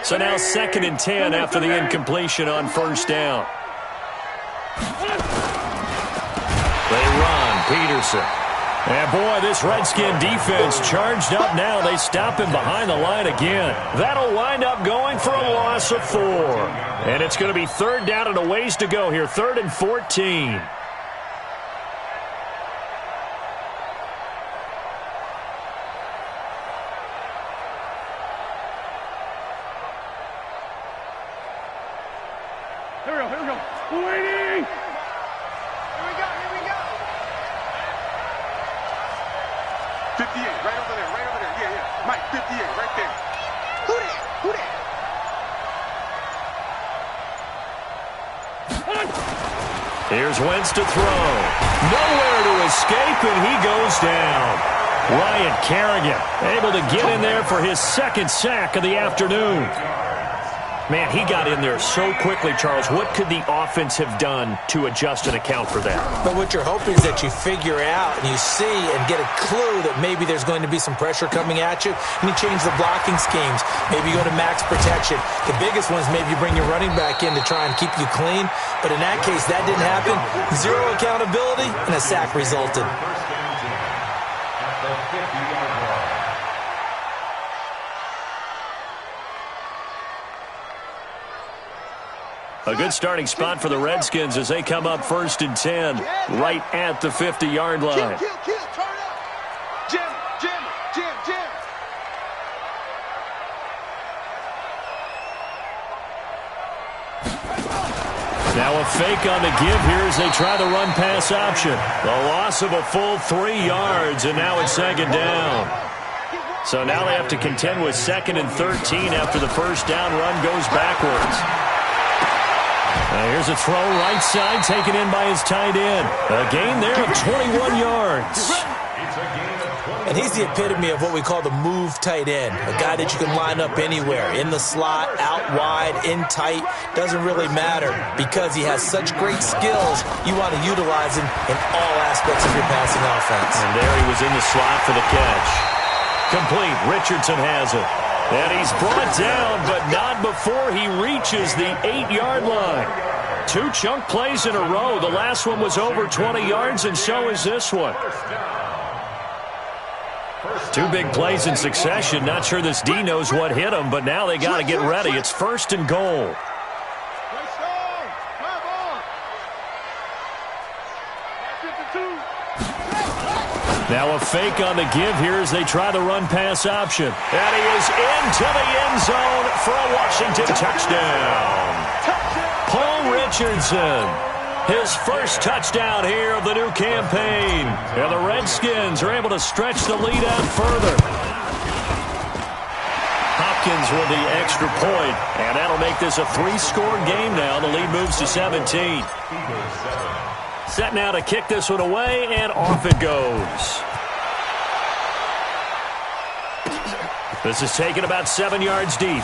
So now 2nd and 10 after the incompletion on first down. They run. Peterson. And boy, this Redskin defense charged up now. They stop him behind the line again. That'll wind up going for a loss of 4. And it's going to be 3rd down and a ways to go here. 3rd and 14. Here we go. Waiting. Here we go. 58, right over there. Yeah. Mike, 58, right there. Who that? Here's Wentz to throw. Nowhere to escape, and he goes down. Ryan Kerrigan able to get in there for his 2nd sack of the afternoon. Man, he got in there so quickly, Charles. What could the offense have done to adjust and account for that? But what you're hoping is that you figure out and you see and get a clue that maybe there's going to be some pressure coming at you, and you change the blocking schemes. Maybe you go to max protection. The biggest one is maybe you bring your running back in to try and keep you clean. But in that case, that didn't happen. 0 accountability, and a sack resulted. A good starting spot for the Redskins as they come up 1st and 10, right at the 50-yard line. Kill, turn up. Jim. Now a fake on the give here as they try the run-pass option. The loss of a full 3 yards, and now it's 2nd down. So now they have to contend with 2nd and 13 after the first down run goes backwards. Here's a throw right side taken in by his tight end. A gain there of 21 yards. And he's the epitome of what we call the move tight end. A guy that you can line up anywhere. In the slot, out wide, in tight. Doesn't really matter because he has such great skills. You want to utilize him in all aspects of your passing offense. And there he was in the slot for the catch. Complete. Richardson has it. And he's brought down, but not before he reaches the 8-yard line. 2 chunk plays in a row. The last one was over 20 yards, and so is this one. 2 big plays in succession. Not sure this D knows what hit him, but now they got to get ready. It's 1st and goal. Now a fake on the give here as they try the run-pass option. And he is into the end zone for a Washington touchdown. Paul Richardson, his first touchdown here of the new campaign. And the Redskins are able to stretch the lead out further. Hopkins with the extra point, and that'll make this a 3-score game now. The lead moves to 17. Set now to kick this one away, and off it goes. This is taken about 7 yards deep.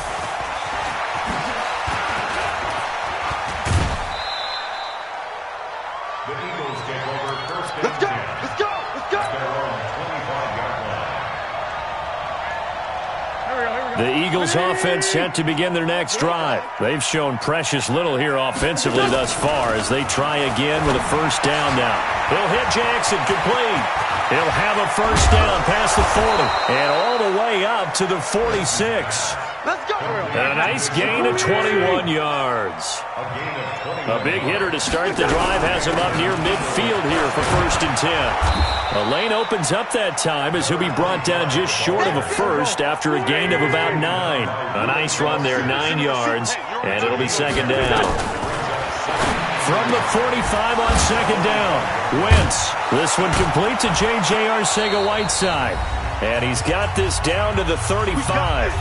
The Eagles take over 1st and 10. Let's go. The Eagles offense set to begin their next drive. They've shown precious little here offensively thus far as they try again with a 1st down now. He'll hit Jackson complete. He'll have a 1st down past the 40 and all the way up to the 46. Let's go. And a nice gain of 21 yards. A big hitter to start the drive has him up near midfield here for 1st and 10. A lane opens up that time as he'll be brought down just short of a 1st after a gain of about 9. A nice run there, 9 yards, and it'll be 2nd down. From the 45 on 2nd down, Wentz. This one complete to J.J. Arcega-Whiteside. And he's got this down to the 35.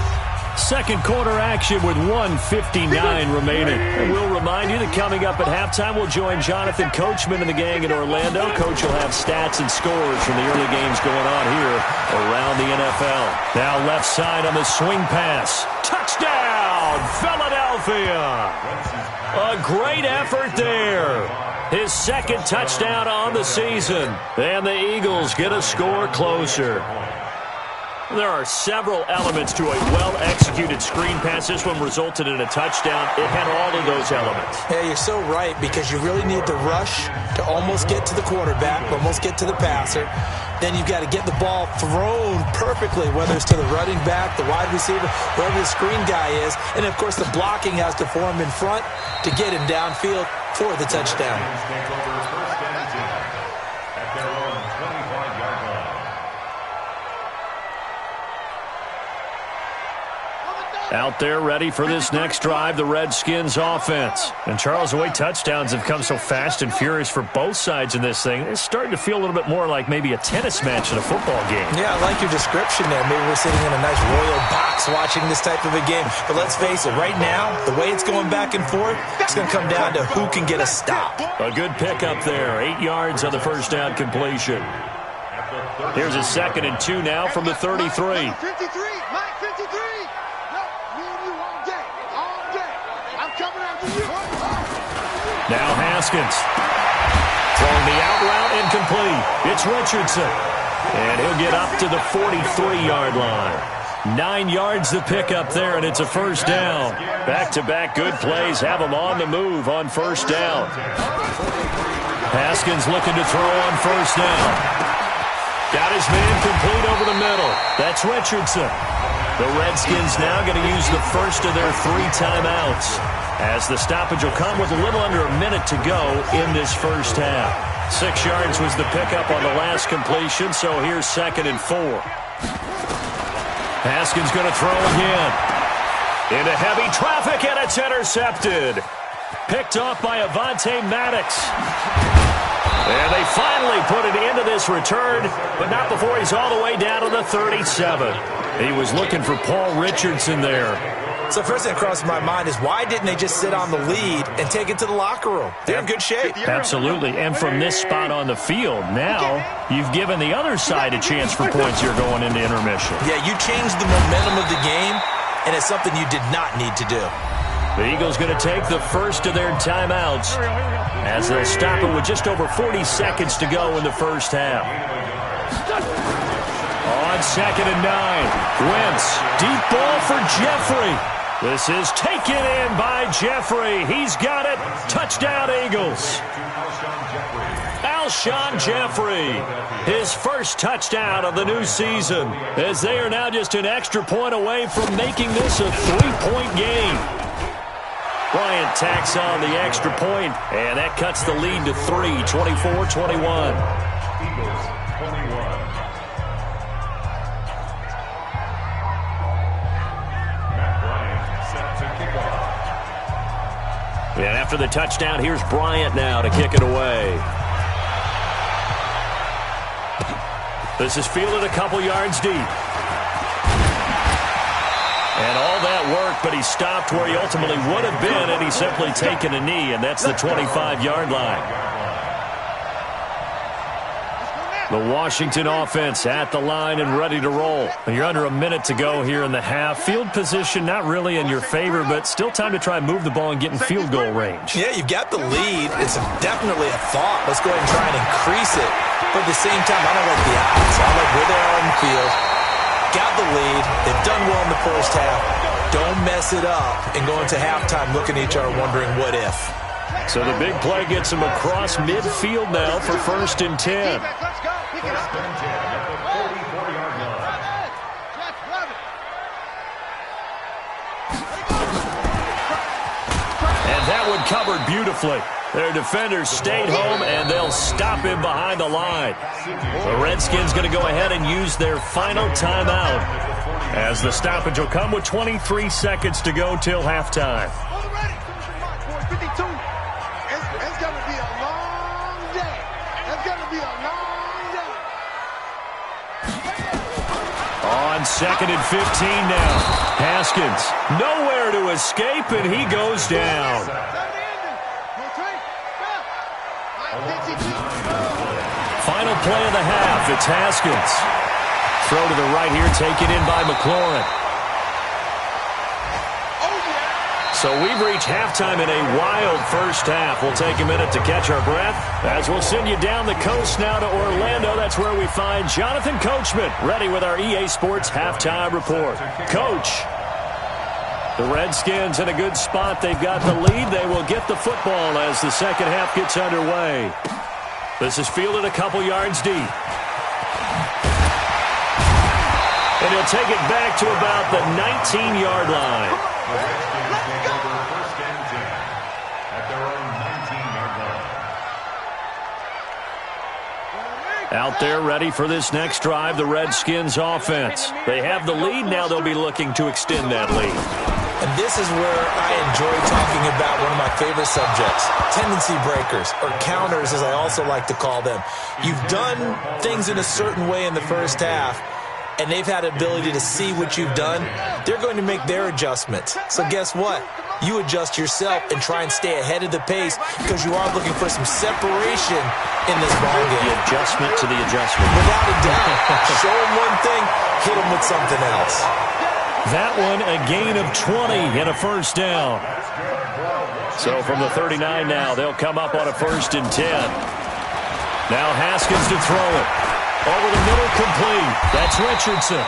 Second quarter action with 1:59 remaining. And we'll remind you that coming up at halftime, we'll join Jonathan Coachman and the gang in Orlando. Coach will have stats and scores from the early games going on here around the NFL. Now left side on the swing pass. Touchdown, Philadelphia! A great effort there. His 2nd touchdown on the season. And the Eagles get a score closer. There are several elements to a well-executed screen pass. This one resulted in a touchdown. It had all of those elements. Yeah, you're so right, because you really need to rush to almost get to the quarterback, almost get to the passer. Then you've got to get the ball thrown perfectly, whether it's to the running back, the wide receiver, whoever the screen guy is. And, of course, the blocking has to form in front to get him downfield for the touchdown. Out there ready for this next drive, the Redskins offense. And Charles, the way touchdowns have come so fast and furious for both sides in this thing, it's starting to feel a little bit more like maybe a tennis match in a football game. Yeah, I like your description there. Maybe we're sitting in a nice royal box watching this type of a game. But let's face it, right now, the way it's going back and forth, it's going to come down to who can get a stop. A good pickup there, 8 yards on the first down completion. Here's a 2nd and 2 now from the 33. Now Haskins. Throwing the out route incomplete. It's Richardson. And he'll get up to the 43-yard line. 9 yards to pick up there, and it's a first down. Back-to-back good plays have him on the move on first down. Haskins looking to throw on first down. Got his man complete over the middle. That's Richardson. The Redskins now going to use the first of their 3 timeouts, as the stoppage will come with a little under a minute to go in this first half. 6 yards was the pickup on the last completion, so here's 2nd and 4. Haskins going to throw again. Into heavy traffic, and it's intercepted. Picked off by Avonte Maddox. And they finally put it into this return, but not before he's all the way down to the 37. He was looking for Paul Richardson there. So first thing that crosses my mind is, why didn't they just sit on the lead and take it to the locker room? They're in good shape. Absolutely. And from this spot on the field, now you've given the other side a chance for points here going into intermission. Yeah, you changed the momentum of the game, and it's something you did not need to do. The Eagles going to take the first of their timeouts, as they'll stop it with just over 40 seconds to go in the first half. On 2nd and 9, Wentz, deep ball for Jeffrey. This is taken in by Jeffrey. He's got it. Touchdown, Eagles. Alshon Jeffrey, his first touchdown of the new season, as they are now just an extra point away from making this a 3-point game. Bryant tacks on the extra point, and that cuts the lead to 3, 24-21. Eagles 21. And after the touchdown, here's Bryant now to kick it away. This is fielded a couple yards deep. And all that work, but he stopped where he ultimately would have been, and he's simply taken a knee, and that's the 25-yard line. The Washington offense at the line and ready to roll. You're under a minute to go here in the half. Field position not really in your favor, but still time to try and move the ball and get in field goal range. Yeah, you've got the lead. It's definitely a thought. Let's go ahead and try and increase it. But at the same time, I don't like the odds. I like where they are on the field. Got the lead. They've done well in the first half. Don't mess it up and go into halftime looking at each other wondering what if. So the big play gets him across midfield now for 1st and 10. And that one covered beautifully. Their defenders stayed home, and they'll stop him behind the line. The Redskins going to go ahead and use their final timeout, as the stoppage will come with 23 seconds to go till halftime. On 2nd and 15 now. Haskins, nowhere to escape, and he goes down. Final play of the half. It's Haskins. Throw to the right here, taken in by McLaurin. So we've reached halftime in a wild first half. We'll take a minute to catch our breath as we'll send you down the coast now to Orlando. That's where we find Jonathan Coachman ready with our EA Sports halftime report. Coach, the Redskins in a good spot. They've got the lead. They will get the football as the second half gets underway. This is fielded a couple yards deep. And he'll take it back to about the 19-yard line. Out there ready for this next drive, the Redskins offense. They have the lead. Now they'll be looking to extend that lead. And this is where I enjoy talking about one of my favorite subjects, tendency breakers, or counters as I also like to call them. You've done things in a certain way in the first half, and they've had the ability to see what you've done. They're going to make their adjustments. So guess what? You adjust yourself and try and stay ahead of the pace because you are looking for some separation in this ballgame. The adjustment to the adjustment. Without a doubt. Show them one thing, hit them with something else. That one, a gain of 20 and a first down. So from the 39 now, they'll come up on a 1st and 10. Now Haskins to throw it. Over the middle, complete. That's Richardson.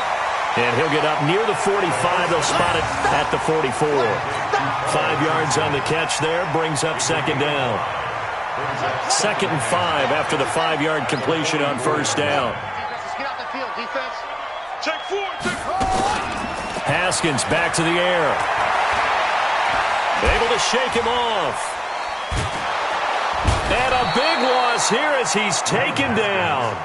And he'll get up near the 45. They'll spot it at the 44. 5 yards on the catch there. Brings up second down. 2nd and 5 after the 5-yard completion on first down. Haskins back to the air. Able to shake him off. And a big loss here as he's taken down.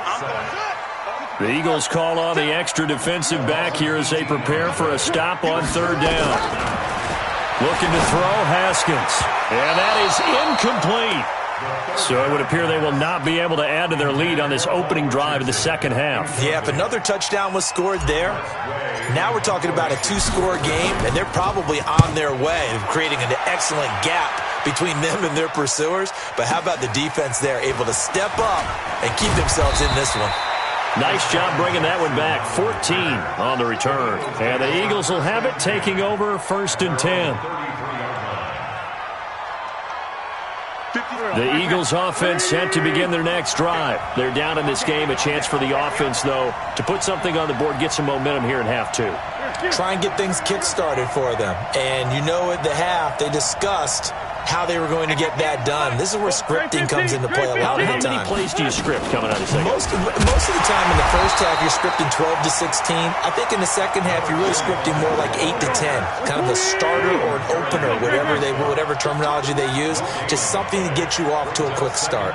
The Eagles call on the extra defensive back here as they prepare for a stop on 3rd down. Looking to throw, Haskins. And that is incomplete. So it would appear they will not be able to add to their lead on this opening drive of the second half. Yeah, if another touchdown was scored there, now we're talking about a 2-score game, and they're probably on their way of creating an excellent gap between them and their pursuers. But how about the defense there, able to step up and keep themselves in this one? Nice job bringing that one back. 14 on the return. And the Eagles will have it, taking over 1st and 10. The Eagles offense set to begin their next drive. They're down in this game. A chance for the offense, though, to put something on the board, get some momentum here in half 2. Try and get things kick-started for them. And you know at the half, they discussed how they were going to get that done. This is where scripting comes into play a lot of the time. How many plays do you script coming out of the second? Most of the time in the first half, you're scripting 12 to 16. I think in the second half, you're really scripting more like 8 to 10. Kind of a starter or an opener, whatever terminology they use. Just something to get you off to a quick start.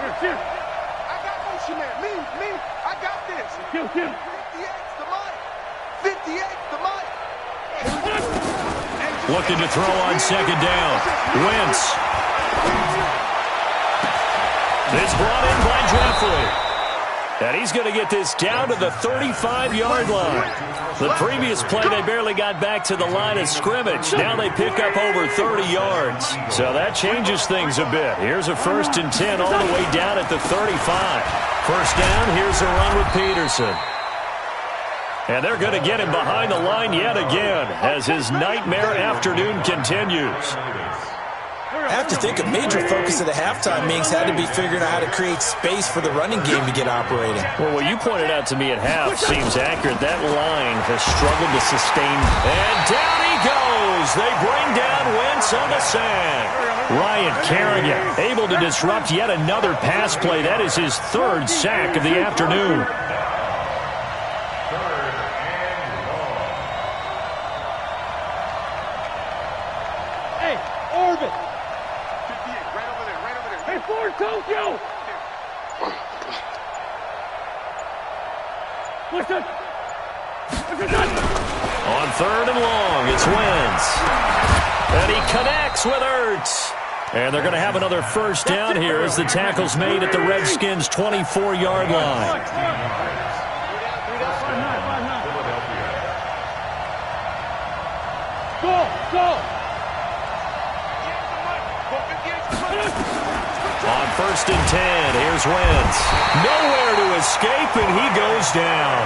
I got motion there. Me. I got this. 58's the money. 58's the money. Looking to throw on second down. Wentz. It's brought in by Jeffrey. And he's going to get this down to the 35-yard line. The previous play, they barely got back to the line of scrimmage. Now they pick up over 30 yards. So that changes things a bit. Here's a 1st and 10 all the way down at the 35. First down, here's a run with Peterson. And they're going to get him behind the line yet again as his nightmare afternoon continues. I have to think a major focus of the halftime meetings had to be figuring out how to create space for the running game to get operating. Well, what you pointed out to me at half seems accurate. That line has struggled to sustain. And down he goes. They bring down Wentz on the sack. Ryan Kerrigan able to disrupt yet another pass play. That is his 3rd sack of the afternoon. Tokyo! Listen! On 3rd and long, it's Wentz. And he connects with Ertz. And they're going to have another first down here as the tackle's made at the Redskins' 24-yard line. Go! On 1st and 10, here's Wentz. Nowhere to escape, and he goes down.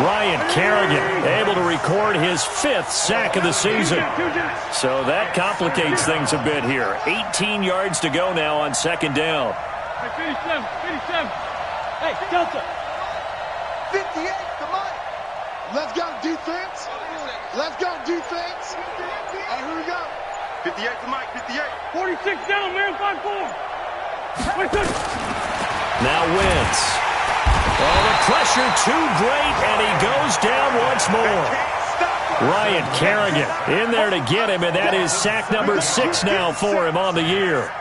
Ryan Kerrigan able to record his 5th sack of the season. So that complicates things a bit here. 18 yards to go now on 2nd down. Hey, 57. Hey, Delta. 58, the money. Let's go, defense. Let's go, defense. All right, here we go. 58 to Mike, 58. 46 down, man, 5-4. Now Wentz. Oh, the pressure too great, and he goes down once more. Ryan Kerrigan in there to get him, and that is sack number 6 now for him on the year.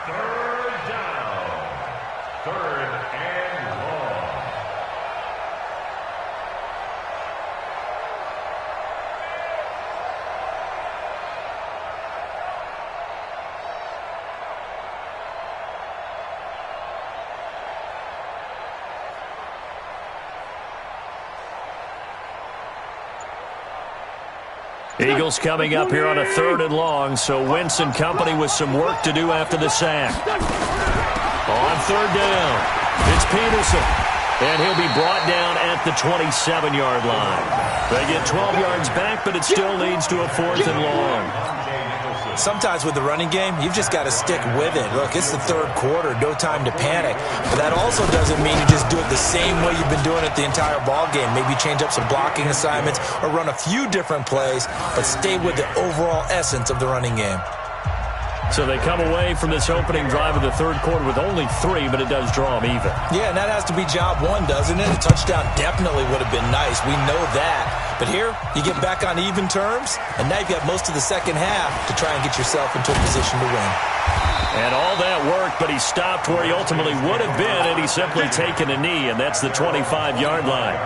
Eagles coming up here on a 3rd and long, so Wentz and company with some work to do after the sack. On 3rd down, it's Peterson, and he'll be brought down at the 27-yard line. They get 12 yards back, but it still leads to a 4th and long. Sometimes with the running game, you've just got to stick with it. Look, it's the 3rd quarter, no time to panic. But that also doesn't mean you just do it the same way you've been doing it the entire ball game. Maybe change up some blocking assignments or run a few different plays, but stay with the overall essence of the running game. So they come away from this opening drive of the 3rd quarter with only 3, but it does draw them even. Yeah, and that has to be job 1, doesn't it? A touchdown definitely would have been nice. We know that. But here, you get back on even terms, and now you've got most of the second half to try and get yourself into a position to win. And all that worked, but he stopped where he ultimately would have been, and he's simply taken a knee, and that's the 25-yard line.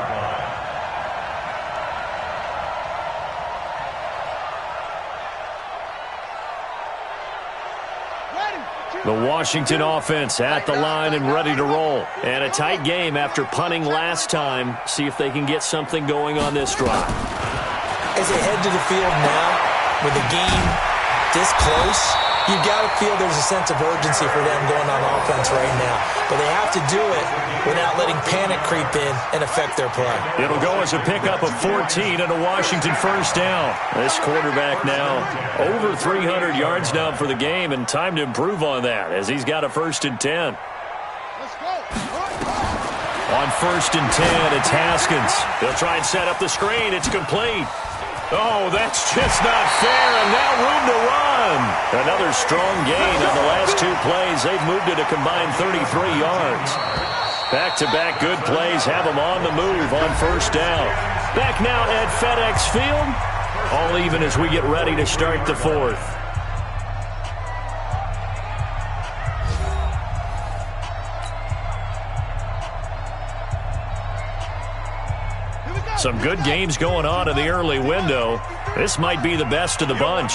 The Washington offense at the line and ready to roll. And a tight game after punting last time. See if they can get something going on this drive. As they head to the field now, with the game this close, you've got to feel there's a sense of urgency for them going on offense right now. But they have to do it without letting panic creep in and affect their play. It'll go as a pickup of 14 and a Washington 1st down. This quarterback now over 300 yards now for the game, and time to improve on that as he's got a 1st and 10. On 1st and 10, it's Haskins. They'll try and set up the screen. It's complete. Oh, that's just not fair, and now room to run. Another strong gain on the last 2 plays. They've moved it a combined 33 yards. Back-to-back good plays have them on the move on 1st down. Back now at FedEx Field. All even as we get ready to start the 4th. Some good games going on in the early window. This might be the best of the bunch.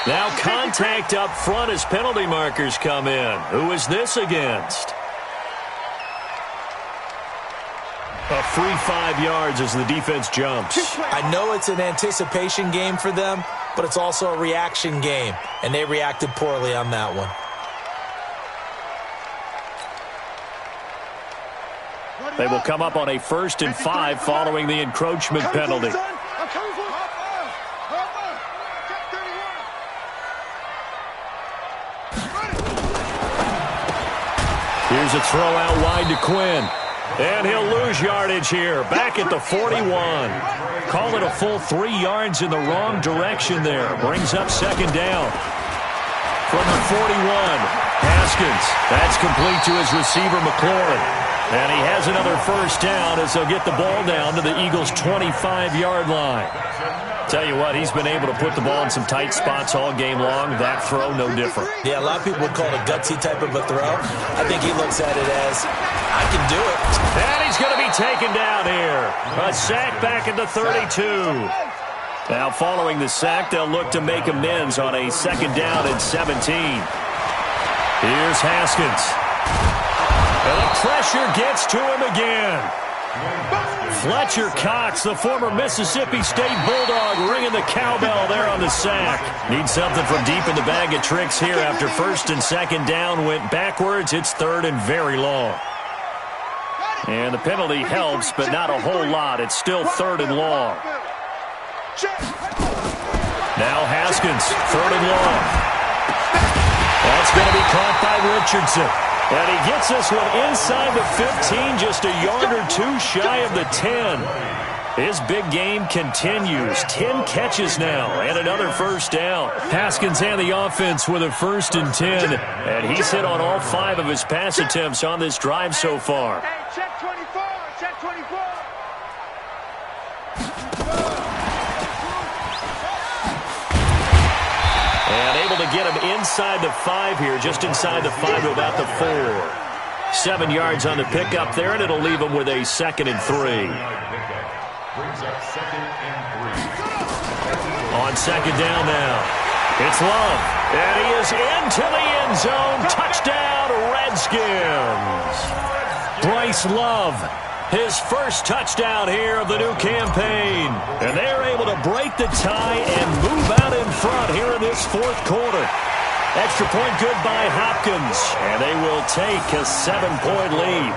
Now contact up front as penalty markers come in. Who is this against? A free 5 yards as the defense jumps. I know it's an anticipation game for them, but it's also a reaction game, and they reacted poorly on that one. They will come up on a 1st and 5 following the encroachment penalty. Here's a throw out wide to Quinn. And he'll lose yardage here. Back at the 41. Call it a full 3 yards in the wrong direction there. Brings up 2nd down. From the 41, Haskins. That's complete to his receiver, McLaurin. And he has another 1st down as they'll get the ball down to the Eagles' 25-yard line. Tell you what, he's been able to put the ball in some tight spots all game long. That throw, no different. Yeah, a lot of people would call it a gutsy type of a throw. I think he looks at it as, I can do it. And he's going to be taken down here. A sack back at the 32. Now, following the sack, they'll look to make amends on a 2nd down and 17. Here's Haskins. And the pressure gets to him again. Fletcher Cox, the former Mississippi State Bulldog, ringing the cowbell there on the sack. Needs something from deep in the bag of tricks here after first and second down went backwards. It's third and very long. And the penalty helps, but not a whole lot. It's still third and long. Now Haskins, third and long. That's going to be caught by Richardson. And he gets this one inside the 15, just a yard or two shy of the 10. His big game continues. 10 catches now and another first down. Haskins and the offense with a first and 10. And he's hit on all 5 of his pass attempts on this drive so far. Hey, check 24, check 24. And able to get him inside the 5 here, just inside the 5 to about the 4. 7 yards on the pickup there, and it'll leave him with a second and 3. On second down now, it's Love, and he is into the end zone. Touchdown, Redskins. Bryce Love, his first touchdown here of the new campaign. And they're able to break the tie and move out in front here in this fourth quarter. Extra point good by Hopkins, and they will take a 7-point lead.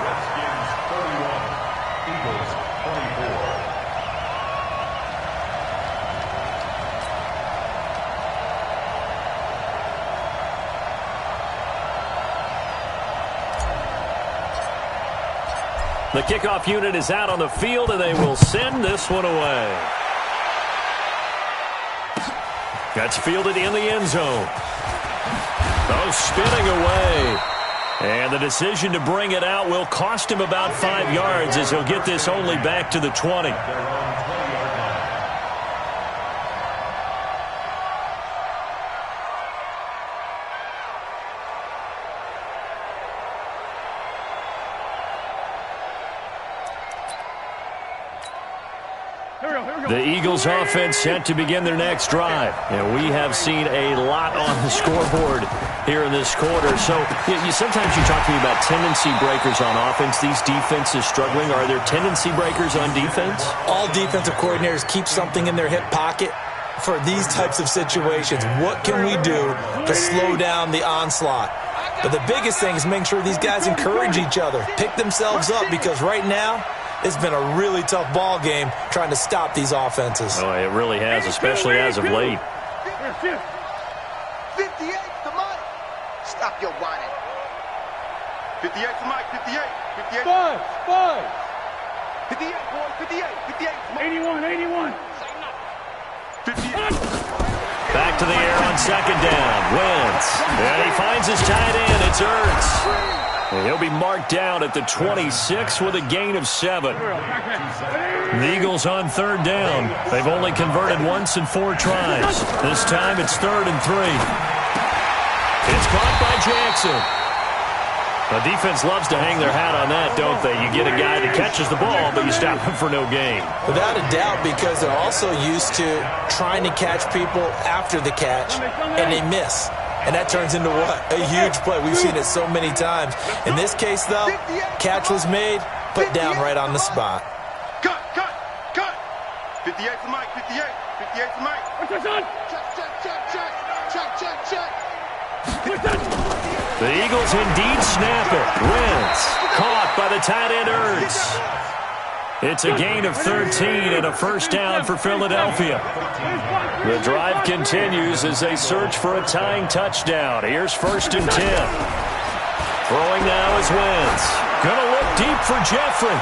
The kickoff unit is out on the field, and they will send this one away. That's fielded in the end zone. Oh, spinning away. And the decision to bring it out will cost him about 5 yards as he'll get this only back to the 20. The Eagles offense set to begin their next drive. And we have seen a lot on the scoreboard here in this quarter. So sometimes you talk to me about tendency breakers on offense. These defenses struggling. Are there tendency breakers on defense? All defensive coordinators keep something in their hip pocket for these types of situations. What can we do to slow down the onslaught? But the biggest thing is making sure these guys encourage each other, pick themselves up, because right now, it's been a really tough ball game trying to stop these offenses. Oh, it really has, especially as of late. 58 to Mike. Stop your whining. 58 to Mike. 58. 58. 5. 58, boy. 58. 58. 81. 81. 58. Back to the air on second down. Wentz. And he finds his tight end. It's Ertz. And he'll be marked down at the 26 with a gain of 7. The Eagles on third down. They've only converted once in 4 tries. This time it's third and 3. It's caught by Jackson. The defense loves to hang their hat on that, don't they? You get a guy that catches the ball, but you stop him for no gain. Without a doubt, because they're also used to trying to catch people after the catch, and they miss. And that turns into what? A huge play. We've seen it so many times. In this case, though, catch was made, put down right on the spot. Cut. 58 to Mike. 58. 58 to Mike. Check. The Eagles indeed snap it. Wentz caught by the tight end Ertz. It's a gain of 13 and a first down for Philadelphia. The drive continues as they search for a tying touchdown. Here's first and 10. Throwing now is Wentz. Gonna look deep for Jeffrey.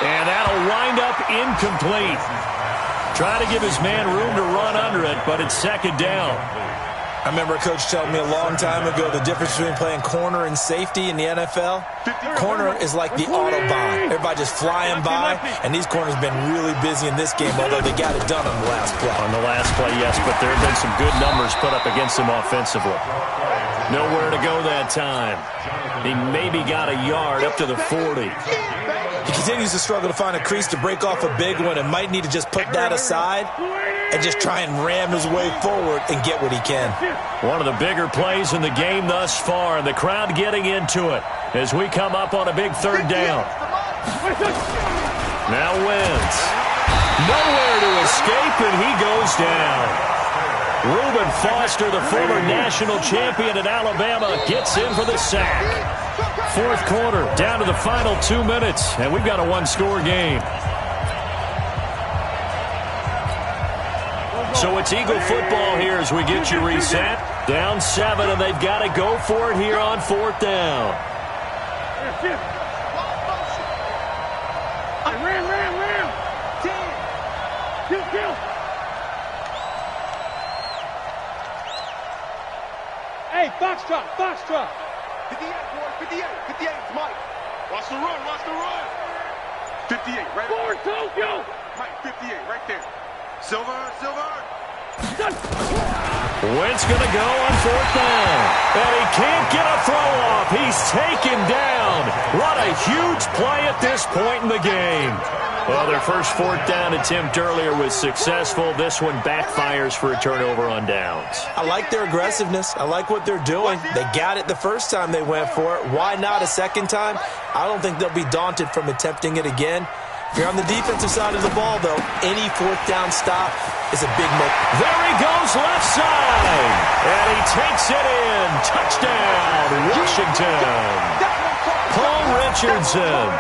And that'll wind up incomplete. Try to give his man room to run under it, but it's second down. I remember a coach telling me a long time ago the difference between playing corner and safety in the NFL. Corner is like the Autobahn. Everybody just flying by, and these corners have been really busy in this game, although they got it done on the last play. On the last play, yes, but there have been some good numbers put up against him offensively. Nowhere to go that time. He maybe got a yard up to the 40. He continues to struggle to find a crease to break off a big one and might need to just put that aside and just try and ram his way forward and get what he can. One of the bigger plays in the game thus far, and the crowd getting into it as we come up on a big third down. Now Wentz. Nowhere to escape, and he goes down. Reuben Foster, the former national champion at Alabama, gets in for the sack. Fourth quarter, down to the final 2 minutes, and we've got a one-score game. So it's Eagle football here as we get you reset. Down 7, and they've got to go for it here on fourth down. Ram. 10. Kill. Hey, Foxtrot. 58, boy, 58. 58 is Mike. Watch the run. 58, right Forward, Tokyo. Mike, 58, right there. Silver. Wentz going to go on fourth down. And he can't get a throw off. He's taken down. What a huge play at this point in the game. Well, their first fourth down attempt earlier was successful. This one backfires for a turnover on downs. I like their aggressiveness. I like what they're doing. They got it the first time they went for it. Why not a second time? I don't think they'll be daunted from attempting it again. If you're on the defensive side of the ball, though, any fourth down stop is a big move. There he goes left side. And he takes it in. Touchdown, Washington. Paul Richardson,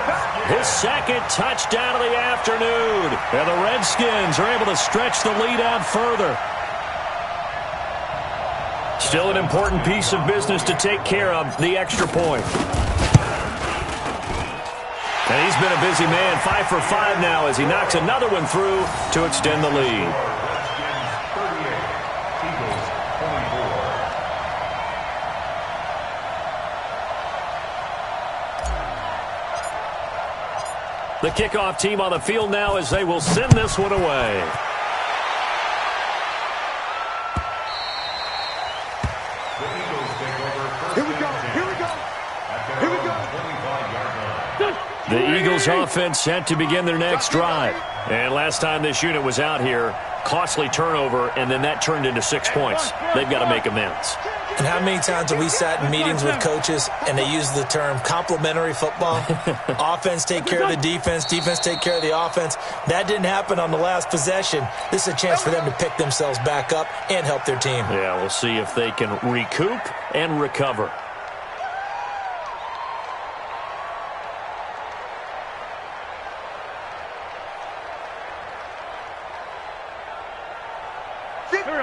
his second touchdown of the afternoon. And the Redskins are able to stretch the lead out further. Still an important piece of business to take care of, the extra point. And he's been a busy man, 5 for 5 now as he knocks another one through to extend the lead. The kickoff team on the field now as they will send this one away. The Eagles offense set to begin their next drive. And last time this unit was out here, costly turnover, and then that turned into 6 points. They've got to make amends. And how many times have we sat in meetings with coaches and they use the term complementary football? Offense take care of the defense take care of the offense. That didn't happen on the last possession. This is a chance for them to pick themselves back up and help their team. Yeah, we'll see if they can recoup and recover.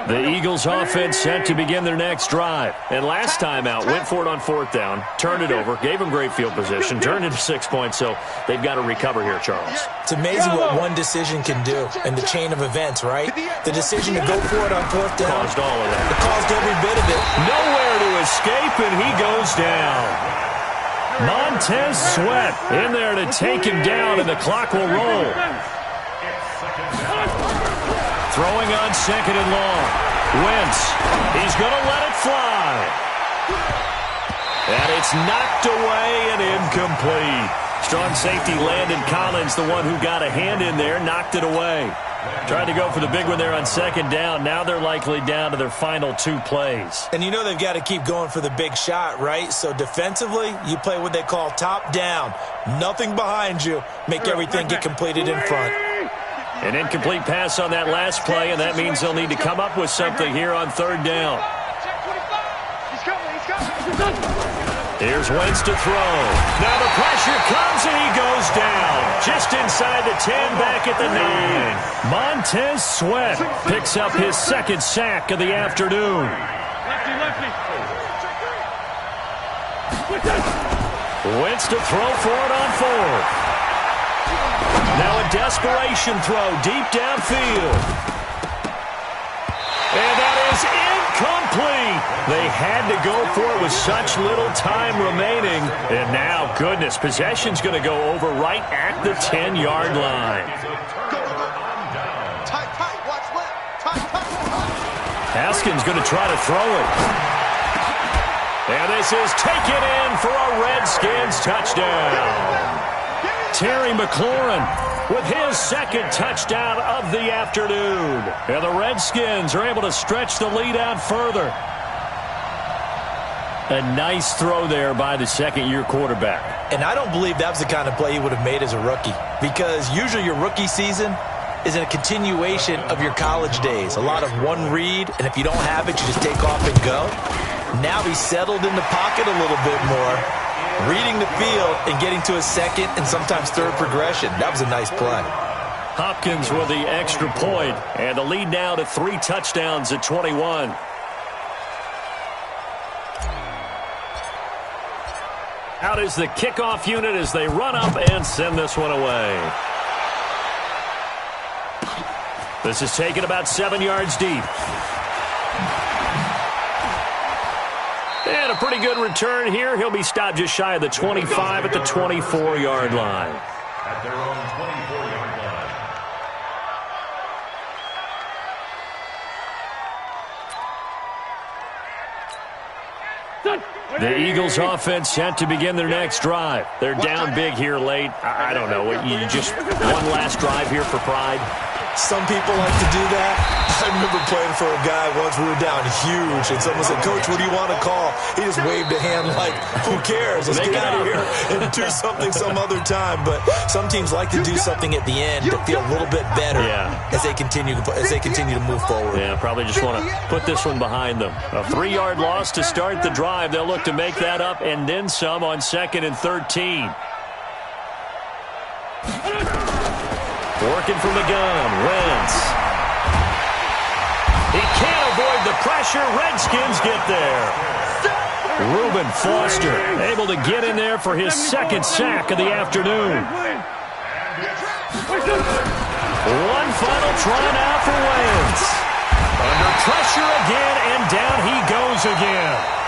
The Eagles offense set to begin their next drive. And last time out, went for it on fourth down, turned it over, gave them great field position, turned into 6 points, so they've got to recover here, Charles. It's amazing what one decision can do in the chain of events, right? The decision to go for it on fourth down caused all of that. It caused every bit of it. Nowhere to escape, and he goes down. Montez Sweat in there to take him down, and the clock will roll. Throwing on second and long. Wentz, he's going to let it fly. And it's knocked away and incomplete. Strong safety Landon Collins, the one who got a hand in there, knocked it away. Tried to go for the big one there on second down. Now they're likely down to their final 2 plays. And you know they've got to keep going for the big shot, right? So defensively, you play what they call top down. Nothing behind you. Make everything get completed in front. An incomplete pass on that last play, and that means they'll need to come up with something here on third down. Here's Wentz to throw. Now the pressure comes, and he goes down. Just inside the 10, back at the 9. Montez Sweat picks up his second sack of the afternoon. Wentz to throw for it on fourth. Now a desperation throw deep downfield. And that is incomplete. They had to go for it with such little time remaining. And now, goodness, possession's going to go over right at the 10-yard line. Haskins going to try to throw it. And this is taken in for a Redskins touchdown. Terry McLaurin with his second touchdown of the afternoon. And the Redskins are able to stretch the lead out further. A nice throw there by the second-year quarterback. And I don't believe that was the kind of play he would have made as a rookie, because usually your rookie season is a continuation of your college days. A lot of one read, and if you don't have it, you just take off and go. Now he's settled in the pocket a little bit more, reading the field and getting to a second and sometimes third progression. That was a nice play. Hopkins with the extra point, and the lead now to 3 touchdowns at 21. Out is the kickoff unit as they run up and send this one away. This is taken about 7 yards deep. And a pretty good return here. He'll be stopped just shy of the 25 at the 24-yard line. At their own 24-yard line. The Eagles offense set to begin their next drive. They're down big here late. I don't know. You just one last drive here for pride? Some people like to do that. I remember playing for a guy once. We were down huge, and someone said, "Coach, what do you want to call?" He just waved a hand like, "Who cares? Let's get out of here and do something some other time." But some teams like to do something at the end to feel a little bit better as they continue to move forward. Yeah, probably just want to put this one behind them. A 3-yard loss to start the drive. They'll look to make that up and then some on 2nd and 13. Working from the gun, Wentz. He can't avoid the pressure. Redskins get there. Reuben Foster able to get in there for his 2nd sack of the afternoon. One final try now for Wentz. Under pressure again, and down he goes again.